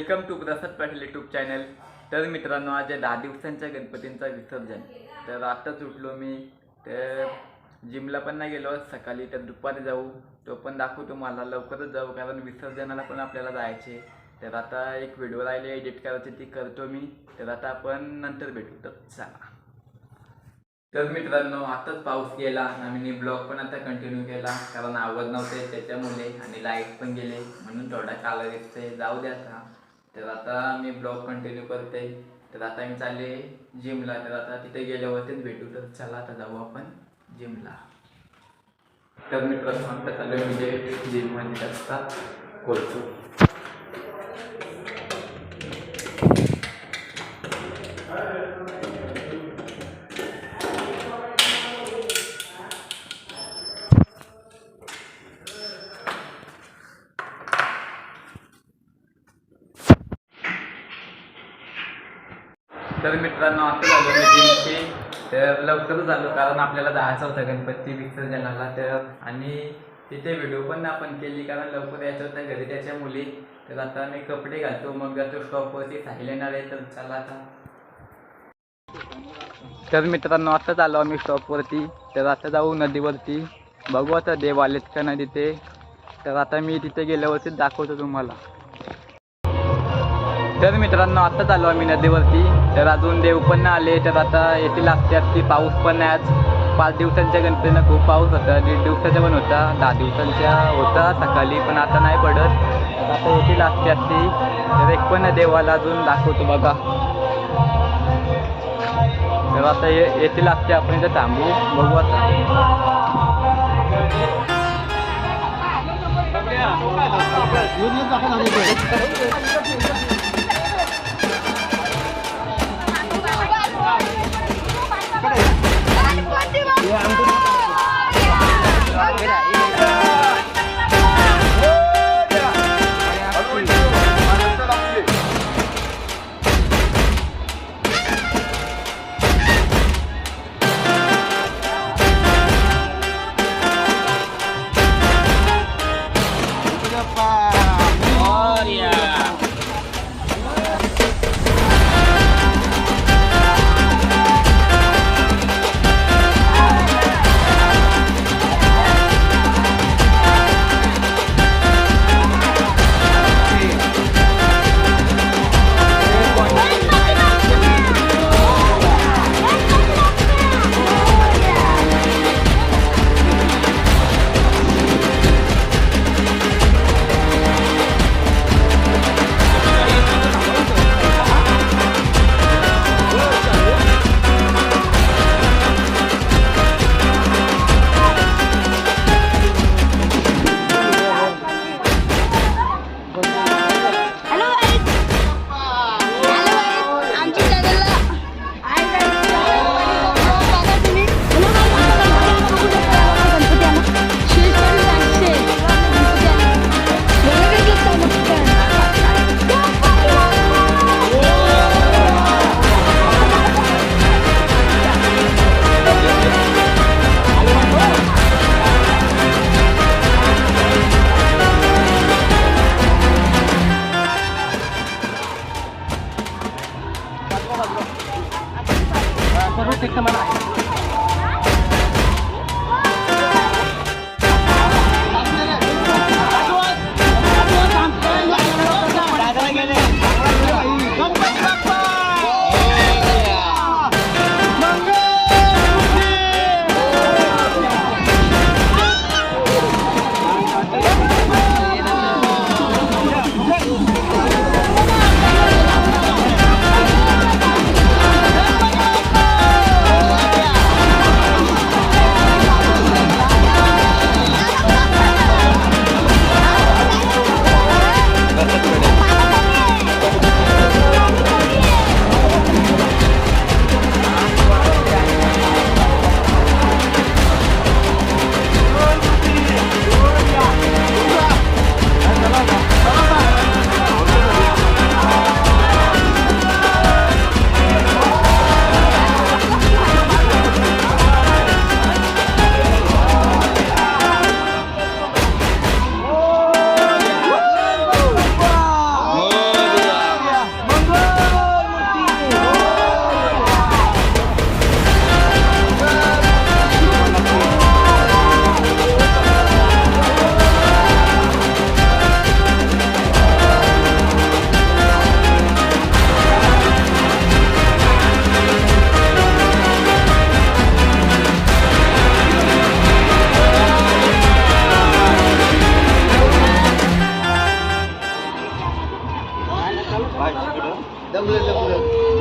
Welcome to Prasad Patil YouTube channel. तर मित्रांनो, आज 10 दिवसांच्या गणपतींचा विसर्जन। तर आताच उठलो मी, तर जिमला पण नाही गेलो सकाळी, तर दुपारी जाऊ, तो पण दाखवू तुम्हाला। लवकरच जाऊ कारण विसर्जनाला पण आपल्याला जायचे। तर आता एक व्हिडिओ राहिले एडिट करायची, ती करतो मी। तर आता आपण नंतर भेटू, तर चला। तर मित्रांनो, आताच पाऊस गेला आणि मी ब्लॉग पण आता कंटिन्यू केला कारण आवाज नव्हते त्याच्यामुळे, आणि लाईट पण गेले म्हणून थोडा काला दिसते, जाऊ द्या आता। तर आता मी ब्लॉग कंटिन्यू करते। तर आता मी चालले जिमला, तर आता तिथे गेल्यावरतीच भेटू। तर चला आता जाऊ आपण जिमला। तर मित्रांनो, आता चालू म्हणजे जिममध्ये असतात करतो। तर मित्रांनो, आता झालो मी जिमचे। तर लवकरच झालो कारण आपल्याला जायचं होतं गणपती विसर्जनाला। तर आणि तिथे व्हिडिओ पण आपण केली कारण लवकर यायचं होतं घरी त्याच्यामुळे। तर आता मी कपडे घालतो, मग जातो स्टॉपवरती, साहिल येणार आहे। तर चला आता। तर मित्रांनो, आता चाललो आम्ही स्टॉपवरती। तर आता जाऊ नदीवरती, बघू आता देव आलेत का नाही तिथे। तर आता मी तिथे गेल्यावरतीच दाखवतो तुम्हाला। तर मित्रांनो, आता चाललो आम्ही नदीवरती, तर अजून देव पण नाही आले। तर आता येथील असते पाऊस पण नाही। आज 5 दिवसांच्या गणपतीला खूप पाऊस होता, 1.5 दिवसाचा पण होता, 10 दिवसांच्या होता सकाळी, पण आता नाही पडत। तर आता येथील असते। तर एक पण देवाला अजून दाखवतो बघा। तर आता येथील असते, आपण इथं थांबू, बघू आता।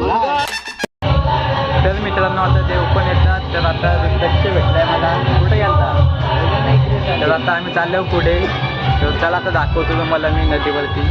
तर मित्रांनो आता देव पण येतात. तर आता दक्ष भेटलाय मला. कुठे गेलता? तर आता आम्ही चाललो पुढे. तर चला आता दाखवतो तुम्हाला मी नदीवरती.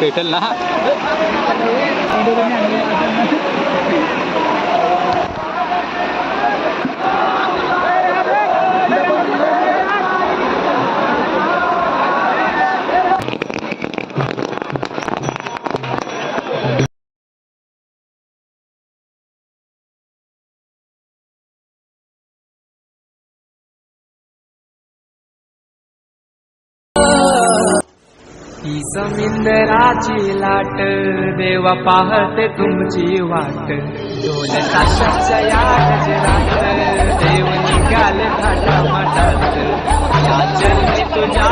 पेटल ना. ही समिंदराची लाट देवा पाहते तुमची वाट. ढोल ताशाच्या या गजरात देव निघाले थाटा माटात. या जन्मी तुझ्या